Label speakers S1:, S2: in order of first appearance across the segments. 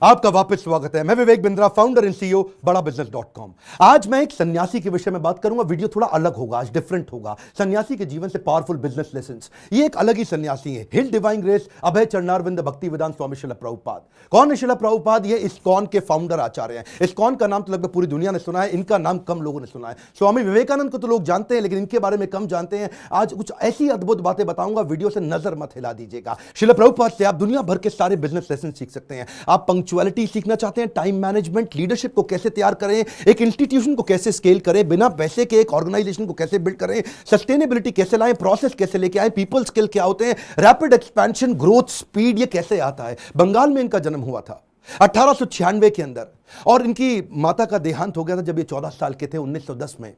S1: आपका वापस स्वागत है। मैं Vivek Bindra, founder and CEO बड़ा बिजनेस.com। आज मैं एक सन्यासी के विषय में बात करूंगा। वीडियो थोड़ा अलग होगा, आज डिफरेंट होगा। सन्यासी के जीवन से पावरफुल बिजनेस लेसंस। ये एक अलग ही सन्यासी है। हिल डिवाइन ग्रेस अभय चरणारविंद भक्ति वेदांत स्वामी श्रील प्रभुपाद। कौन है श्रील प्रभुपाद? ये इस्कॉन के फाउंडर आचार्य हैं। इस्कॉन का नाम तो लगभग पूरी दुनिया ने सुना है, इनका नाम कम लोगों ने सुना है। स्वामी विवेकानंद को तो लोग जानते हैं, लेकिन इनके बारे में कम जानते हैं। आज कुछ ऐसी अद्भुत बातें बताऊंगा, वीडियो से नजर मत हिला दीजिएगा। श्रील प्रभुपाद से आप दुनिया भर के सारे बिजनेस लेसन सीख सकते हैं। आप पंक्चुअलिटी सीखना चाहते हैं, टाइम मैनेजमेंट, लीडरशिप को कैसे तैयार करें, एक इंस्टीट्यूशन को कैसे स्केल करें, बिना पैसे के एक ऑर्गेनाइजेशन को कैसे बिल्ड करें, सस्टेनेबिलिटी कैसे लाएं, प्रोसेस कैसे लेके आए, पीपल स्किल क्या होते हैं, रैपिड एक्सपेंशन, ग्रोथ, स्पीड, ये कैसे आता है। बंगाल में इनका जन्म हुआ था 1896 के अंदर, और इनकी माता का देहांत हो गया था जब ये 14 साल के थे, 1910 में।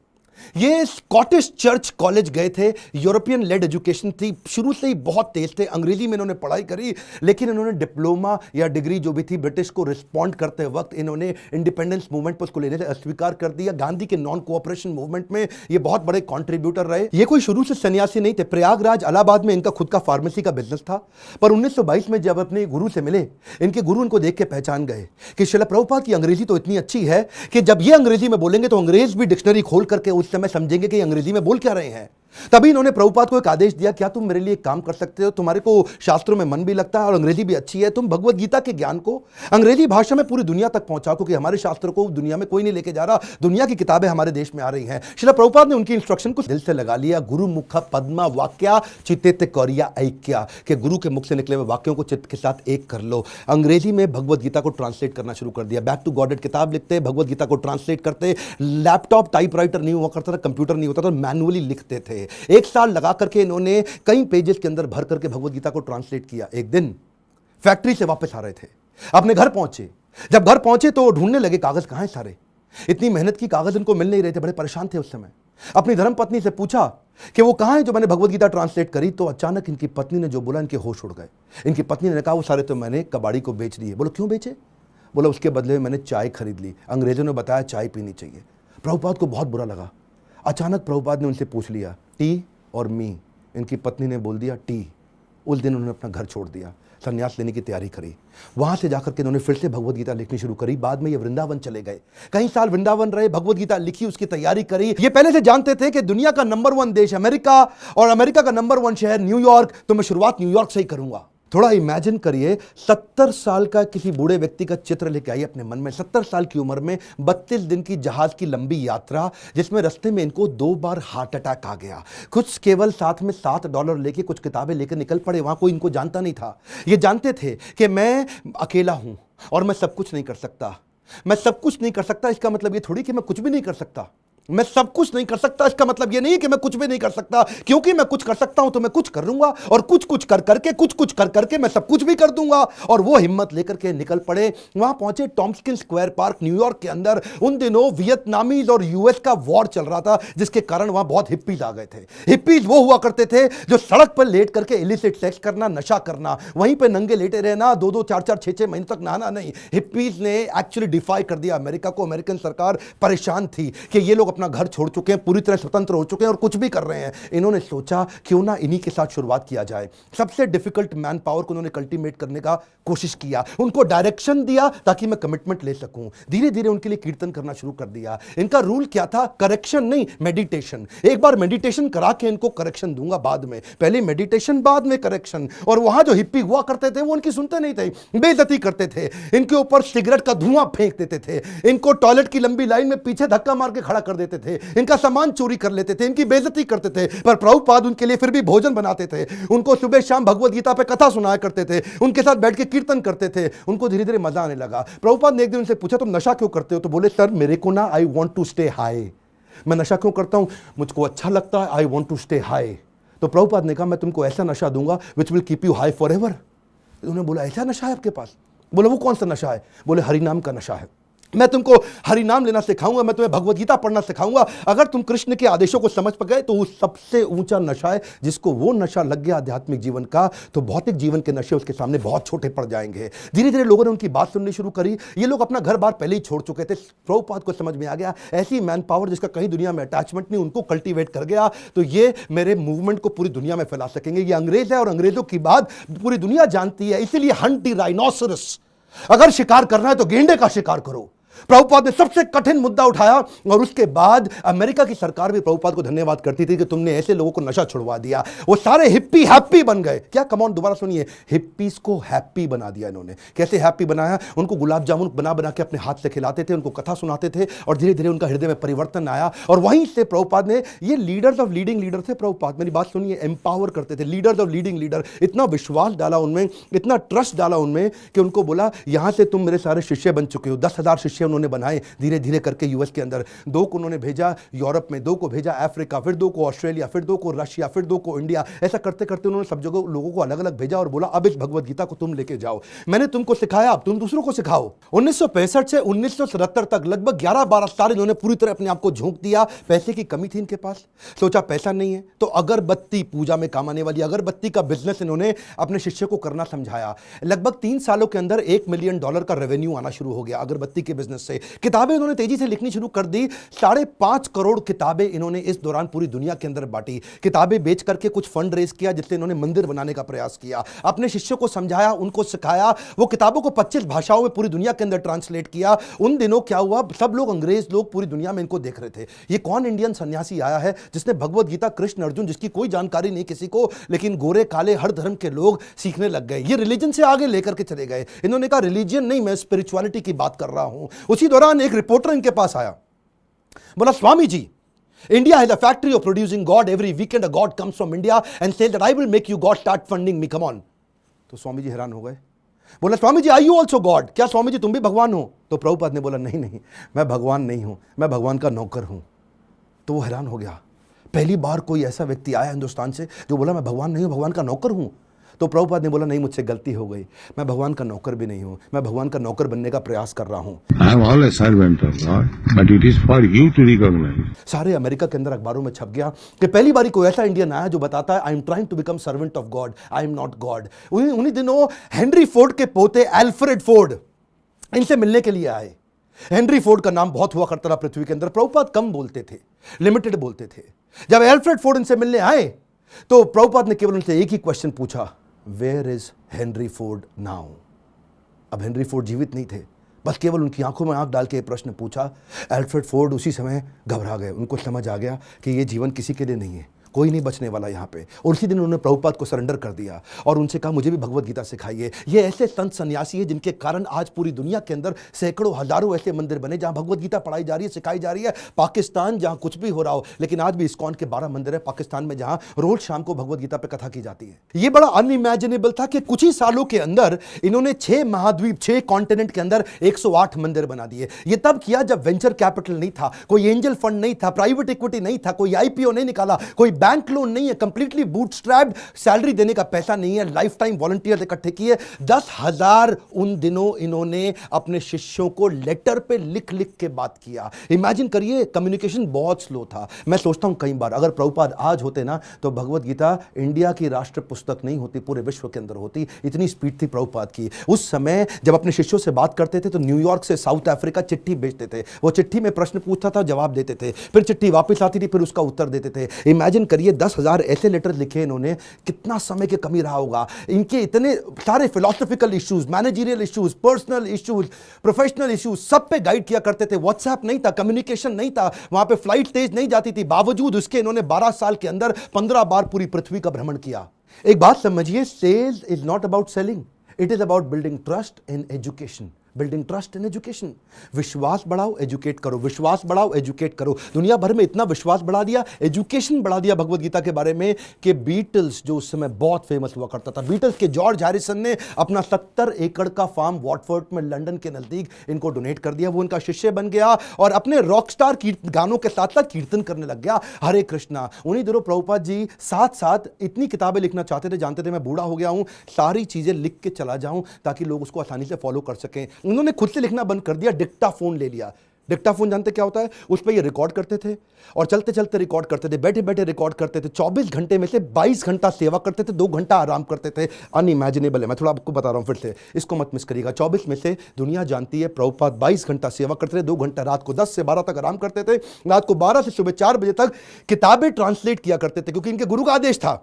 S1: ये स्कॉटिश चर्च कॉलेज गए थे। यूरोपियन लेड एजुकेशन थी, शुरू से ही बहुत तेज थे। अंग्रेजी में इन्होंने पढ़ाई करी, लेकिन इन्होंने डिप्लोमा या डिग्री जो भी थी ब्रिटिश को रिस्पॉन्ड करते वक्त इन्होंने इंडिपेंडेंस मूवमेंट पर उसको लेने से अस्वीकार कर दिया। गांधी के नॉन कोऑपरेशन मूवमेंट में ये बहुत बड़े कॉन्ट्रीब्यूटर रहे। ये कोई शुरू से सन्यासी नहीं थे। प्रयागराज इलाहाबाद में इनका खुद का फार्मेसी का बिजनेस था, पर 1922 में जब अपने गुरु से मिले, इनके गुरु इनको देख के पहचान गए कि श्रील प्रभुपाद की अंग्रेजी तो इतनी अच्छी है कि जब ये अंग्रेजी में बोलेंगे तो अंग्रेज भी डिक्शनरी खोल करके उस समय समझेंगे कि अंग्रेजी में बोल क्या रहे हैं। तभी इन्होंने प्रभुपाद को एक आदेश दिया, क्या तुम मेरे लिए एक काम कर सकते हो? तुम्हारे को शास्त्रों में मन भी लगता है और अंग्रेजी भी अच्छी है, तुम भगवत गीता के ज्ञान को अंग्रेजी भाषा में पूरी दुनिया तक पहुंचाओ, क्योंकि हमारे शास्त्रों को दुनिया में कोई नहीं लेके जा रहा। दुनिया की किताबें हमारे देश में आ रही हैं। श्रील प्रभुपाद ने उनकी इंस्ट्रक्शन को दिल से लगा लिया। गुरु मुख पद्मा वाक्या चित्ते कौरिया ऐक्या, के गुरु के मुख से निकले हुए वाक्यों को चित्त के साथ एक कर लो। अंग्रेजी में भगवत गीता को ट्रांसलेट करना शुरू कर दिया। बैक टू गॉडेड किताब लिखते, भगवत गीता को ट्रांसलेट करते। लैपटॉप टाइपराइटर नहीं हुआ करता था, कंप्यूटर नहीं होता था, मैनुअली लिखते थे। एक साल करके इन्होंने कई पेजेस के अंदर भर करके भगवत गीता को ट्रांसलेट किया। एक दिन फैक्ट्री से वापस आ रहे थे, अपने घर पहुंचे। जब घर पहुंचे तो ढूंढने लगे कागज कहां हैं सारे। इतनी मेहनत की, कागज इनको मिल नहीं रहे थे, बड़े परेशान थे उस समय। अपनी धर्मपत्नी से पूछा कि वो कहां है जो मैंने भगवत गीता ट्रांसलेट करी, तो अचानक इनकी पत्नी ने जो बोला, इनके होश उड़ गए। इनकी पत्नी ने कहा वो सारे तो मैंने कबाड़ी को बेच दिए। बोलो क्यों बेचे? बोला उसके बदले में मैंने चाय खरीद ली, अंग्रेजों ने बताया चाय पीनी चाहिए। प्रभुपाद को बहुत बुरा लगा। अचानक प्रभुपाद ने उनसे पूछ लिया टी और मी। इनकी पत्नी ने बोल दिया टी। उस दिन उन्होंने अपना घर छोड़ दिया, संन्यास लेने की तैयारी करी। वहां से जाकर के उन्होंने फिर से भगवत गीता लिखनी शुरू करी। बाद में ये वृंदावन चले गए, कई साल वृंदावन रहे, भगवत गीता लिखी, उसकी तैयारी करी। ये पहले से जानते थे कि दुनिया का नंबर 1 देश अमेरिका और अमेरिका का नंबर 1 शहर न्यूयॉर्क, तो मैं शुरुआत न्यूयॉर्क से ही करूंगा। थोड़ा इमेजिन करिए, 70 साल का किसी बूढ़े व्यक्ति का चित्र लेके आइए अपने मन में। 70 साल की उम्र में 32 दिन की जहाज की लंबी यात्रा, जिसमें रास्ते में इनको 2 बार हार्ट अटैक आ गया। कुछ केवल साथ में $7 लेके कुछ किताबें लेकर निकल पड़े। वहां कोई इनको जानता नहीं था। ये जानते थे कि मैं अकेला हूं और मैं सब कुछ नहीं कर सकता। मैं सब कुछ नहीं कर सकता इसका मतलब ये थोड़ी कि मैं कुछ भी नहीं कर सकता। मैं सब कुछ नहीं कर सकता इसका मतलब यह नहीं कि मैं कुछ भी नहीं कर सकता, क्योंकि मैं कुछ कर सकता हूं तो मैं कुछ कर लूंगा, और कुछ कुछ कर करके मैं सब कुछ भी कर दूंगा। और वो हिम्मत लेकर के निकल पड़े। वहां पहुंचे टॉम्स्किन स्क्वायर पार्क न्यूयॉर्क के अंदर। उन दिनों वियतनामीज और यूएस का वॉर चल रहा था, जिसके कारण वहां बहुत हिप्पीज आ गए थे। हिप्पीज वो हुआ करते थे जो सड़क पर लेट करके इलिसिट सेक्स करना, नशा करना, वहीं पर नंगे लेटे रहना, 2-2, 4-4, 6-6 महीने तक नहाना नहीं। हिप्पीज ने एक्चुअली डिफाई कर दिया अमेरिका को। अमेरिकन सरकार परेशान थी कि ये लोग अपना घर छोड़ चुके हैं, पूरी तरह स्वतंत्र हो चुके हैं और कुछ भी कर रहे हैं। इन्होंने सोचा क्यों ना इन्हीं के साथ शुरुआत किया जाए। सबसे डिफिकल्ट मैन पावर को उन्होंने कल्टीमेट करने का कोशिश किया, उनको डायरेक्शन दिया ताकि मैं कमिटमेंट ले सकूं। धीरे धीरे उनके लिए कीर्तन करना शुरू कर दिया। इनका रूल क्या था? करेक्शन नहीं, मेडिटेशन। एक बार मेडिटेशन करा के इनको करेक्शन दूंगा बाद में, पहले मेडिटेशन बाद में करेक्शन। और वहां जो हिप्पी हुआ करते थे वो उनकी सुनते नहीं थे, बेइज्जती करते थे, इनके ऊपर सिगरेट का धुआं फेंक देते थे, इनको टॉयलेट की लंबी लाइन में पीछे धक्का मार के खड़ा कर देते थे, इनका सामान चोरी कर लेते थे, इनकी बेइज्जती करते थे। पर प्रभुपाद उनके लिए फिर भी भोजन बनाते थे, उनको सुबह शाम भगवत गीता पे कथा सुनाया करते थे, उनके साथ बैठ के कीर्तन करते थे। उनको धीरे धीरे मजा आने लगा। प्रभुपाद ने एक दिन उनसे पूछा तुम नशा क्यों करते हो? तो बोले सर मेरे को ना I want to stay high. मैं नशा क्यों करता हूं? मुझको अच्छा लगता है, I want to stay high. तो प्रभुपाद ने कहा मैं तुमको ऐसा नशा दूंगा which will keep you high forever. उन्होंने बोला ऐसा नशा है आपके पास? बोले वो कौन सा नशा है? बोले हरिनाम का नशा है। मैं तुमको हरि नाम लेना सिखाऊंगा, मैं तुम्हें भगवत गीता पढ़ना सिखाऊंगा। अगर तुम कृष्ण के आदेशों को समझ गए तो वो सबसे ऊंचा नशा है। जिसको वो नशा लग गया आध्यात्मिक जीवन का, तो भौतिक जीवन के नशे उसके सामने बहुत छोटे पड़ जाएंगे। धीरे धीरे लोगों ने उनकी बात सुननी शुरू करी। ये लोग अपना घर बार पहले ही छोड़ चुके थे। प्रभुपाद को समझ में आ गया ऐसी मैन पावर जिसका कहीं दुनिया में अटैचमेंट नहीं, उनको कल्टीवेट कर गया तो ये मेरे मूवमेंट को पूरी दुनिया में फैला सकेंगे। ये अंग्रेज है और अंग्रेजों की बात पूरी दुनिया जानती है। इसीलिए हंट द राइनोसरस, अगर शिकार करना है तो गेंडे का शिकार करो। प्रभुपाद ने सबसे कठिन मुद्दा उठाया और उसके बाद अमेरिका की सरकार भी प्रभुपाद को धन्यवाद करती थी कि तुमने ऐसे लोगों को नशा छुड़वा दिया। वो सारे हिप्पी हैप्पी बन गए। क्या, कम ऑन, दोबारा सुनिए, हिप्पीज को हैप्पी बना दिया इन्होंने। कैसे हैप्पी बनाया? उनको गुलाब जामुन बना बना के अपने हाथ से खिलाते थे, उनको कथा सुनाते थे और धीरे धीरे उनका हृदय में परिवर्तन आया। और वहीं से प्रभुपाद ने, ये लीडर्स ऑफ लीडिंग लीडर थे प्रभुपाद, मेरी बात सुनिए, एम्पावर करते थे। लीडर्स ऑफ लीडिंग लीडर, इतना विश्वास डाला उनमें, इतना ट्रस्ट डाला उनमें कि उनको बोला यहां से तुम मेरे सारे शिष्य बन चुके हो। 10,000 शिष्य उन्होंने बनाए धीरे धीरे करके यूएस के अंदर। 2 को उन्होंने भेजा यूरोप में, 2 को भेजा अफ्रीका, फिर 2 को ऑस्ट्रेलिया, फिर 2 को रशिया, फिर 2 को इंडिया। ऐसा करते करते उन्होंने सब जगह लोगों को अलग अलग भेजा और बोला अब इस भगवत गीता को तुम लेके जाओ। मैंने तुमको सिखाया, अब तुम दूसरों को सिखाओ। 1965 से 1977 तक लगभग 11-12 साल इन्होंने पूरी तरह अपने आप को झोंक दिया। पैसे की कमी थी इनके पास, सोचा पैसा नहीं है तो अगरबत्ती, पूजा में काम आने वाली अगरबत्ती का बिजनेस इन्होंने अपने शिष्य को करना समझाया। लगभग 3 सालों के अंदर $1 मिलियन का रेवेन्यू आना शुरू हो गया अगरबत्ती के बिजनेस से। किताबें इन्होंने तेजी से लिखनी शुरू कर दी। 5.5 करोड़ किताबें इन्होंने इस दौरान पूरी दुनिया के अंदर बांटी। किताबें बेच करके कुछ फंड रेज किया जिससे इन्होंने मंदिर बनाने का प्रयास किया। अपने शिष्यों को समझाया, उनको सिखाया। वो किताबों को 25 भाषाओं में पूरी दुनिया के अंदर ट्रांसलेट किया। उन दिनों क्या हुआ, सब लोग, अंग्रेज लोग पूरी दुनिया में इनको देख रहे थे। ये कौन इंडियन सन्यासी आया है जिसने भगवत गीता, कृष्ण अर्जुन, जिसकी कोई जानकारी नहीं किसी को, लेकिन गोरे काले हर धर्म के लोग सीखने लग गए। ये रिलीजन से आगे लेकर के चले गए। इन्होंने कहा रिलीजन नहीं, मैं स्पिरिचुअलिटी की बात कर रहा हूं। उसी दौरान एक रिपोर्टर इनके पास आया, बोला Swami ji, India has a factory of producing God. Every weekend a God comes from India and says that I will make you God, start funding me, come on. तो स्वामी जी हैरान हो गए। बोला Swami ji, are you also God? क्या स्वामी जी तुम भी भगवान हो? तो प्रभुपाद ने बोला नहीं नहीं, मैं भगवान नहीं हूं, मैं भगवान का नौकर हूं। तो वो हैरान हो गया। पहली बार कोई ऐसा व्यक्ति आया हिंदुस्तान से जो बोला मैं भगवान नहीं हूं, भगवान का नौकर हूं। तो प्रभुपाद ने बोला नहीं, मुझसे गलती हो गई, मैं भगवान का नौकर भी नहीं हूं, मैं भगवान का नौकर बनने का प्रयास कर रहा हूं।
S2: I am all a servant of God, but it is for you to recognize.
S1: सारे अमेरिका के अंदर अखबारों में छप गया कि पहली बारी कोई ऐसा इंडियन आया जो बताता है I am trying to become servant of God, I am not God. उन्हीं दिनों हेनरी फोर्ड के पोते अल्फ्रेड फोर्ड इनसे मिलने के लिए आए। हेनरी फोर्ड का नाम बहुत हुआ करता था पृथ्वी के अंदर। प्रभुपाद कम बोलते थे, लिमिटेड बोलते थे। जब अल्फ्रेड फोर्ड इनसे मिलने आए तो प्रभुपाद ने केवल उनसे एक ही क्वेश्चन पूछा, where is Henry Ford now? अब हेनरी फोर्ड जीवित नहीं थे, बस केवल उनकी आंखों में आंख डाल के प्रश्न पूछा। अल्फ्रेड फोर्ड उसी समय घबरा गए। उनको समझ आ गया कि ये जीवन किसी के लिए नहीं है, कोई नहीं बचने वाला यहाँ पे। और उसी दिन उन्होंने प्रभुपाद को सरेंडर कर दिया और उनसे कहा मुझे भी भगवत गीता सिखाइए। ये ऐसे संत सन्यासी है जिनके कारण आज पूरी दुनिया के अंदर सैकड़ों हजारों ऐसे मंदिर बने जहां भगवत गीता पढ़ाई जा रही है, सिखाई जा रही है। पाकिस्तान जहां कुछ भी हो रहा हो, लेकिन आज भी इस्कॉन के 12 मंदिर है पाकिस्तान में जहां रोज शाम को भगवत गीता पे कथा की जाती है। ये बड़ा अनइमेजिनेबल था कि कुछ ही सालों के अंदर इन्होंने 6 महाद्वीप, 6 कॉन्टिनेंट के अंदर 108 मंदिर बना दिए। ये तब किया जब वेंचर कैपिटल नहीं था, कोई एंजल फंड नहीं था, प्राइवेट इक्विटी नहीं था, कोई आईपीओ नहीं निकाला, कोई बैंक लोन नहीं है, कंप्लीटली बूटस्ट्रैप्ड, सैलरी देने का पैसा नहीं है, लाइफ टाइम वॉलंटियर्स इकट्ठे किए। 10,000 उन दिनों इन्होंने अपने शिष्यों को लेटर पे लिख लिख के बात किया। इमेजिन करिए, कम्युनिकेशन बहुत स्लो था। मैं सोचता हूं कई बार अगर प्रभुपाद आज होते ना तो भगवत गीता इंडिया की राष्ट्र पुस्तक नहीं होती, पूरे विश्व के अंदर होती। इतनी स्पीड थी प्रभुपाद की। उस समय जब अपने शिष्यों से बात करते थे तो न्यूयॉर्क से साउथ अफ्रीका चिट्ठी भेजते थे। वो चिट्ठी में प्रश्न पूछता था, जवाब देते थे, फिर चिट्ठी वापस आती थी, फिर उसका उत्तर देते थे। इमेजिन करिए 10,000 ऐसे लेटर लिखे इन्होंने, कितना समय की कमी रहा होगा। इनके इतने सारे philosophical issues, managerial issues, personal issues, professional issues, सब पे गाइड किया करते थे। व्हाट्सएप नहीं था, कम्युनिकेशन नहीं था, वहां पे फ्लाइट तेज नहीं जाती थी। बावजूद उसके इन्होंने 12 साल के अंदर 15 बार पूरी पृथ्वी का भ्रमण किया। एक बात समझिए, sales is not about selling, it is about building trust in education. Building trust in education. विश्वास बढ़ाओ, एजुकेट करो, विश्वास बढ़ाओ, एजुकेट करो। दुनिया भर में इतना विश्वास बढ़ा दिया, एजुकेशन बढ़ा दिया भगवत गीता के बारे में कि बीटल्स, जो उस समय बहुत फेमस हुआ करता था, बीटल्स के जॉर्ज हैरिसन ने अपना 70 एकड़ का फार्म वॉटफोर्ड में लंदन के नजदीक इनको डोनेट कर दिया। वो इनका शिष्य बन गया और अपने रॉकस्टार गानों के साथ साथ कीर्तन करने लग गया, हरे कृष्णा। उन्हीं दिनों प्रभुपाद जी साथ साथ इतनी किताबें लिखना चाहते थे, जानते थे मैं बूढ़ा हो गया हूं, सारी चीजें लिख के चला जाऊं ताकि लोग उसको आसानी से फॉलो कर सकें। उन्होंने खुद से लिखना बंद कर दिया, डिक्टाफोन ले लिया। डिक्टाफोन जानते क्या होता है? उस पर ये रिकॉर्ड करते थे और चलते चलते रिकॉर्ड करते थे, बैठे बैठे रिकॉर्ड करते थे। 24 घंटे में से 22 घंटा सेवा करते थे, 2 घंटा आराम करते थे। अनइमेजिनेबल है, मैं थोड़ा आपको बता रहा हूं फिर से, इसको मत मिस करिएगा। 24 में से दुनिया जानती है प्रभुपाद 22 घंटा सेवा करते थे, 2 घंटा रात को 10 से 12 तक आराम करते थे, रात को 12 से सुबह 4 बजे तक किताबें ट्रांसलेट किया करते थे, क्योंकि इनके गुरु का आदेश था।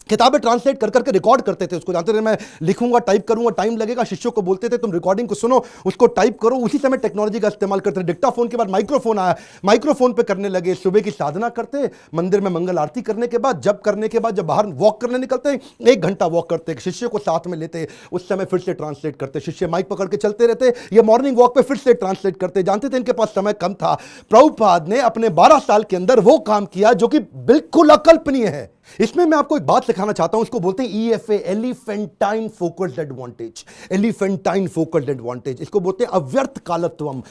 S1: किताबें ट्रांसलेट कर करके रिकॉर्ड करते थे उसको, जानते थे मैं लिखूंगा, टाइप करूंगा, टाइम लगेगा। शिष्यों को बोलते थे तुम रिकॉर्डिंग को सुनो, उसको टाइप करो। उसी समय टेक्नोलॉजी का इस्तेमाल करते थे। डिक्टाफोन के बाद माइक्रोफोन आया, माइक्रोफोन पे करने लगे। सुबह की साधना करते, मंदिर में मंगल आरती करने के बाद, जब करने के बाद जब बाहर वॉक करने निकलते, 1 घंटा वॉक करते, शिष्य को साथ में लेते, उस समय फिर से ट्रांसलेट करते। शिष्य माइक पकड़ के चलते रहते, ये मॉर्निंग वॉक पे फिर से ट्रांसलेट करते। जानते थे इनके पास समय कम था। प्रभुपाद ने अपने 12 साल के अंदर वो काम किया जो कि बिल्कुल अकल्पनीय है। इसमें मैं आपको एक बात सिखाना चाहता हूं, इसको बोलते हैं EFA, elephantine focused advantage. Elephantine focused advantage, इसको बोलते हैं अव्यर्थ कालत्वम।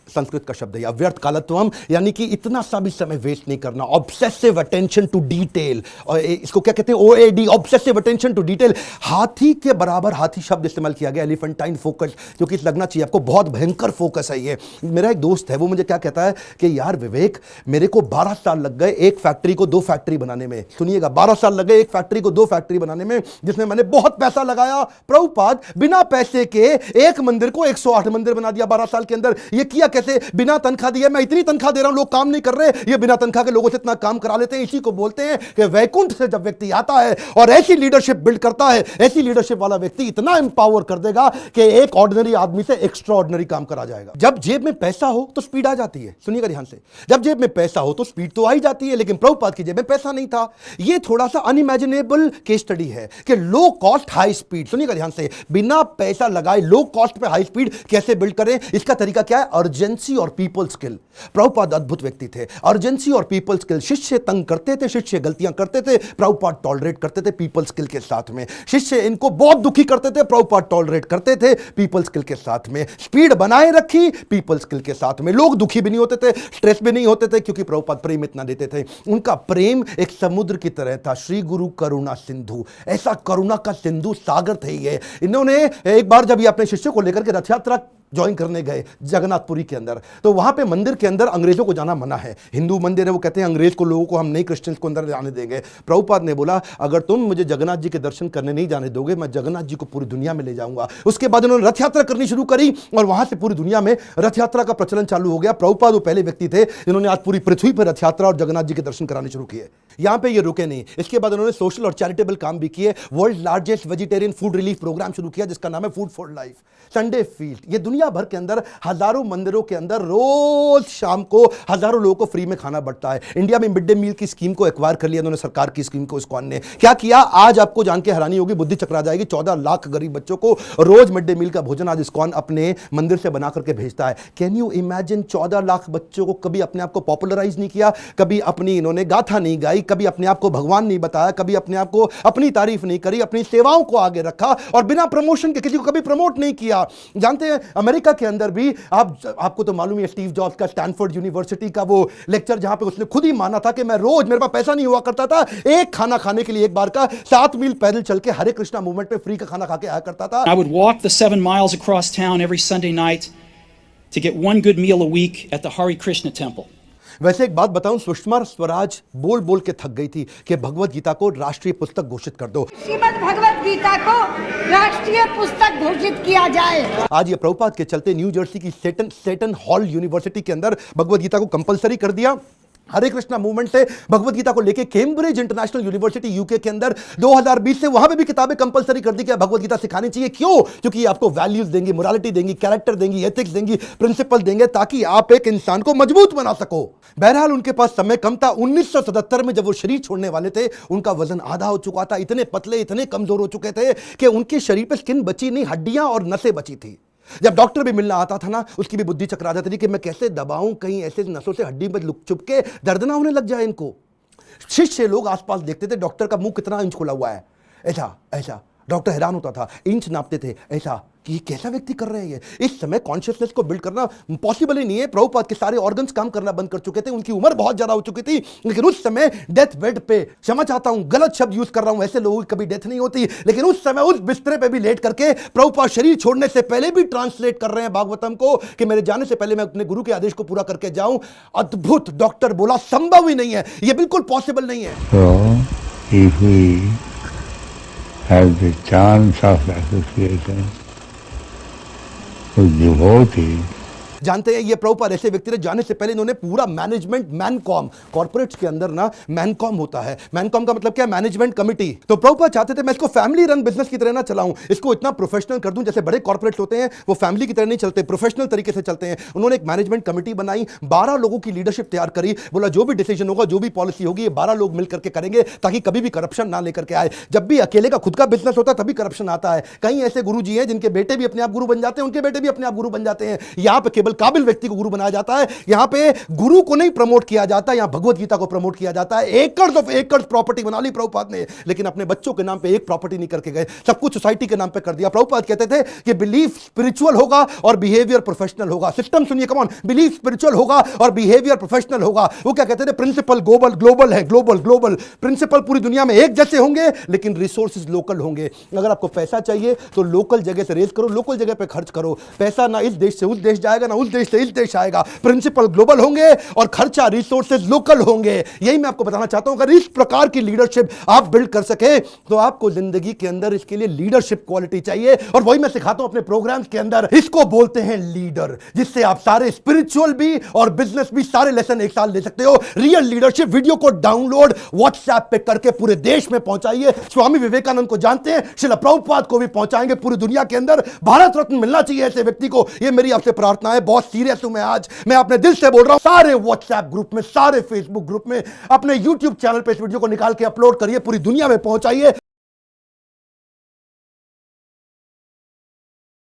S1: संस्कृत का शब्द है अव्यर्थ कालत्वम, यानी कि इतना सा भी समय वेस्ट नहीं करना। ऑब्सेसिव अटेंशन टू डिटेल, और इसको क्या कहते हैं? OAD, obsessive attention to detail. हाथी के बराबर हाथी शब्द इस्तेमाल किया गया, एलिफेंटाइन फोकस, क्योंकि लगना चाहिए आपको बहुत भयंकर फोकस है ये। मेरा एक दोस्त है, वो मुझे क्या कहता है कि यार विवेक, मेरे को 12 साल लग गए एक फैक्ट्री को 2 फैक्ट्री बनाने में। सुनिएगा, 12 साल लगे एक फैक्ट्री को 2 फैक्ट्री बनाने में, जिसमें मैंने बहुत पैसा लगाया। प्रभुपाद बिना पैसे के एक मंदिर को 108 मंदिर बना दिया 12 साल के अंदर। ये किया कैसे? बिना तनख्वाह दिए। मैं इतनी तनख्वाह दे रहा हूं, लोग काम नहीं कर रहे, ये बिना तनख्वाह के लोगों से इतना काम करा लेते हैं। इसी को बोलते हैं कि वैकुंठ से जब व्यक्ति आता है और ऐसी लीडरशिप बिल्ड करता है, ऐसी लीडरशिप वाला व्यक्ति इतना एम्पावर कर देगा कि एक ऑर्डिनरी आदमी से एक्स्ट्रा ऑर्डिनरी काम करा जाएगा। जब जेब में पैसा हो तो स्पीड आ जाती है। सुनिएगा ध्यान से, जब जेब में पैसा हो तो स्पीड तो आ ही जाती है, लेकिन प्रभुपाद की जेब में पैसा नहीं था। ये थोड़ा सा अनइमेजिनेबल केस स्टडी है कि लो कॉस्ट हाई स्पीड। सुनिएगा ध्यान से, बिना पैसा लगाए लो कॉस्ट पे हाई स्पीड कैसे बिल्ड करें? इसका तरीका क्या है? अर्जेंसी और पीपल स्किल। प्रभुपाद अद्भुत व्यक्ति थे। अर्जेंसी और पीपल स्किल, शिष्य तंग करते थे, शिष्य गलतियां करते थे, प्रभुपाद टॉलरेट करते थे पीपल स्किल के साथ में। शिष्य इनको बहुत दुखी करते थे, प्रभुपाद टॉलरेट करते थे पीपल स्किल के साथ में। स्पीड बनाए रखी पीपल स्किल के साथ में। लोग दुखी भी नहीं होते थे, स्ट्रेस भी नहीं होते थे, क्योंकि प्रभुपाद प्रेम इतना देते थे। उनका प्रेम एक समुद्र की तरह था। श्री गुरु करुणा सिंधु, ऐसा करुणा का सिंधु सागर थे ये। इन्होंने एक बार जब ये अपने शिष्यों को लेकर के रथ यात्रा ज्वाइन करने गए जगन्नाथपुरी के अंदर, तो वहां पे मंदिर के अंदर अंग्रेजों को जाना मना है। हिंदू मंदिर है, वो कहते हैं अंग्रेज को, लोगों को हम नहीं, क्रिश्चियंस को अंदर जाने देंगे। प्रभुपाद ने बोला अगर तुम मुझे जगन्नाथ जी के दर्शन करने नहीं जाने दोगे, मैं जगन्नाथ जी को पूरी दुनिया में ले जाऊंगा। उसके बाद उन्होंने रथ यात्रा करनी शुरू करी और वहां से पूरी दुनिया में रथ यात्रा का प्रचलन चालू हो गया। प्रभुपाद वो पहले व्यक्ति थे जिन्होंने आज पूरी पृथ्वी पर रथ यात्रा और जगन्नाथ जी के दर्शन कराने शुरू किए। यहां पे ये रुके नहीं, इसके बाद उन्होंने सोशल और चैरिटेबल काम भी किए। World largest vegetarian food relief program शुरू किया जिसका नाम है food for life. Sunday feast, ये दुनिया भर के अंदर हजारों मंदिरों के अंदर रोज शाम को हजारों लोगों को फ्री में खाना बंटता है। इंडिया में मिड डे मील की स्कीम को एक्वायर कर लिया उन्होंने, सरकार की स्कीम को। इस्कॉन ने क्या किया, आज आपको जान के हैरानी होगी, बुद्धि चकरा जाएगी। 14 लाख गरीब बच्चों को रोज मिड डे मील का भोजन आज इस्कॉन अपने मंदिर से बना करके भेजता है। Can you imagine? 14 लाख बच्चों को कभी अपने आप को पॉपुलराइज नहीं किया, कभी अपनी इन्होंने गाथा नहीं गाई, कभी अपने आप को भगवान नहीं बताया, कभी अपने आप को अपनी तारीफ नहीं करी, अपनी सेवाओं को आगे रखा और बिना प्रमोशन के किसी को कभी प्रमोट नहीं किया। जानते हैं अमेरिका के अंदर भी आपको तो मालूम है स्टीव जॉब्स का स्टैनफोर्ड यूनिवर्सिटी का वो लेक्चर, जहां पे उसने खुद ही माना था कि मैं रोज, मेरे पास पैसा नहीं हुआ करता था, एक खाना खाने के लिए एक बार का 7 मील पैदल चल के हरे कृष्णा मूवमेंट पे फ्री का खाना खा के आया करता था।
S3: I would walk the 7 miles across town every Sunday night to get one good meal a week at the Hare Krishna temple.
S1: वैसे एक बात बताऊं, सुषमा स्वराज बोल बोल के थक गई थी कि भगवत गीता को राष्ट्रीय पुस्तक घोषित कर दो,
S4: श्रीमद् भगवत गीता को राष्ट्रीय पुस्तक घोषित किया जाए।
S1: आज ये प्रभुपाद के चलते न्यू जर्सी की सेटन हॉल यूनिवर्सिटी के अंदर भगवत गीता को कंपलसरी कर दिया। हरे कृष्णा मूवमेंट से भगवत गीता को लेके कैम्ब्रिज इंटरनेशनल यूनिवर्सिटी यूके के अंदर 2020 से वहां पे भी किताबें कंपलसरी कर दी कि भगवत गीता सिखानी चाहिए। क्यों? क्योंकि ये आपको वैल्यूज देंगी, मोरालिटी देंगी, कैरेक्टर देंगी, एथिक्स देंगी, प्रिंसिपल देंगे, ताकि आप एक इंसान को मजबूत बना सको। बहरहाल उनके पास समय कम था। 1977 में जब वो शरीर छोड़ने वाले थे, उनका वजन आधा हो चुका था, इतने पतले, इतने कमजोर हो चुके थे कि उनके शरीर पे स्किन बची नहीं, हड्डियां और नसें बची थी। जब डॉक्टर भी मिलना आता था ना, उसकी भी बुद्धि चकरा जाती थी कि मैं कैसे दबाऊं, कहीं ऐसे नसों से हड्डी में लुक चुप के दर्द ना होने लग जाए इनको। शिष्य लोग आसपास देखते थे डॉक्टर का मुंह कितना इंच खुला हुआ है, ऐसा ऐसा। डॉक्टर हैरान होता था, इंच नापते थे, ऐसा कि ये कैसा व्यक्ति कर रहे हैं। ये इस समय कॉन्शियसनेस को बिल्ड करना पॉसिबल ही नहीं है। प्रभुपाद के सारे ऑर्गन्स काम करना बंद कर चुके थे, उनकी उम्र बहुत ज्यादा हो चुकी थी, लेकिन उस समय डेथ बेड पे, क्षमा चाहता हूं गलत शब्द यूज कर रहा हूं, ऐसे लोगों की कभी डेथ नहीं होती, लेकिन उस समय उस बिस्तरे पे भी लेट करके प्रभुपाद शरीर छोड़ने से पहले भी ट्रांसलेट कर रहे हैं भागवतम को कि मेरे जाने से पहले मैं अपने गुरु के आदेश को पूरा करके जाऊं। अद्भुत। डॉक्टर बोला संभव ही नहीं है, यह बिल्कुल पॉसिबल नहीं है।
S2: So, if we have the chance of association with devotees,
S1: जानते हैं ये प्रभुपाद ऐसे व्यक्ति थे, जाने से पहले इन्होंने पूरा मैनेजमेंट मैनकॉम, कॉर्पोरेट्स के अंदर ना मैनकॉम होता है, मैनकॉम का मतलब क्या है, मैनेजमेंट कमिटी। तो प्रभुपाद चाहते थे मैं इसको फैमिली रन बिजनेस की तरह ना चलाऊं, इसको इतना प्रोफेशनल कर दूं, जैसे बड़े कॉर्पोरेट्स होते हैं वो फैमिली की तरह नहीं चलते, प्रोफेशनल तरीके से चलते हैं। उन्होंने एक मैनेजमेंट कमिटी बनाई, 12 लोगों की लीडरशिप तैयार करी, बोला जो भी डिसीजन होगा, जो भी पॉलिसी होगी, ये 12 लोग मिलकर के करेंगे ताकि कभी भी करप्शन ना लेकर के आए। जब भी अकेले का खुद का बिजनेस होता है तभी करप्शन आता है। कई ऐसे गुरु जी हैं जिनके बेटे भी अपने आप गुरु बन जाते हैं, उनके बेटे भी अपने आप गुरु बन जाते हैं। यहां पे केवल काबिल व्यक्ति को गुरु बनाया जाता है, यहां पे गुरु को नहीं प्रमोट किया जाता, यहां भगवत गीता को प्रमोट किया जाता है। एकर्स ऑफ एकर्स प्रॉपर्टी बना ली प्रभुपाद ने, लेकिन अपने बच्चों के नाम पे एक प्रॉपर्टी नहीं करके गए, सब कुछ सोसाइटी के नाम पे कर दिया। प्रभुपाद कहते थे कि बिलीफ स्पिरिचुअल होगा और बिहेवियर प्रोफेशनल होगा। सिस्टम सुनिए, कम ऑन, बिलीफ स्पिरिचुअल होगा और बिहेवियर प्रोफेशनल होगा। वो क्या कहते थे, प्रिंसिपल ग्लोबल है, ग्लोबल प्रिंसिपल पूरी दुनिया में एक जैसे होंगे, लेकिन रिसोर्सेज लोकल होंगे। अगर आपको पैसा चाहिए तो लोकल जगह से रेज करो, लोकल जगह पे खर्च करो। पैसा ना इस देश से उस देश जाएगा, ना उस देश से इस देश आएगा। प्रिंसिपल ग्लोबल होंगे और खर्चा रिसोर्सेज लोकल होंगे। यही मैं आपको बताना चाहता हूं। अगर इस प्रकार की लीडरशिप आप बिल्ड कर सके तो आपको जिंदगी के अंदर इसके लिए लीडरशिप क्वालिटी चाहिए, और वही मैं सिखाता हूं अपने प्रोग्राम्स के अंदर। इसको बोलते हैं लीडर, जिससे आप सारे स्पिरिचुअल भी और बिजनेस भी सारे लेसन एक साल ले सकते हो। रियल लीडरशिप वीडियो को डाउनलोड व्हाट्सएप पे करके पूरे देश में पहुंचाइए। स्वामी विवेकानंद को जानते हैं, श्रील प्रभुपाद को भी पहुंचाएंगे पूरी दुनिया के अंदर। भारत रत्न मिलना चाहिए ऐसे व्यक्ति को, यह मेरी आपसे प्रार्थना है। बहुत सीरियस हूं मैं आज, मैं अपने दिल से बोल रहा हूं। सारे व्हाट्सएप ग्रुप में, सारे फेसबुक ग्रुप में, अपने यूट्यूब चैनल पे इस वीडियो को निकाल के अपलोड करिए, पूरी दुनिया में पहुंचाइए।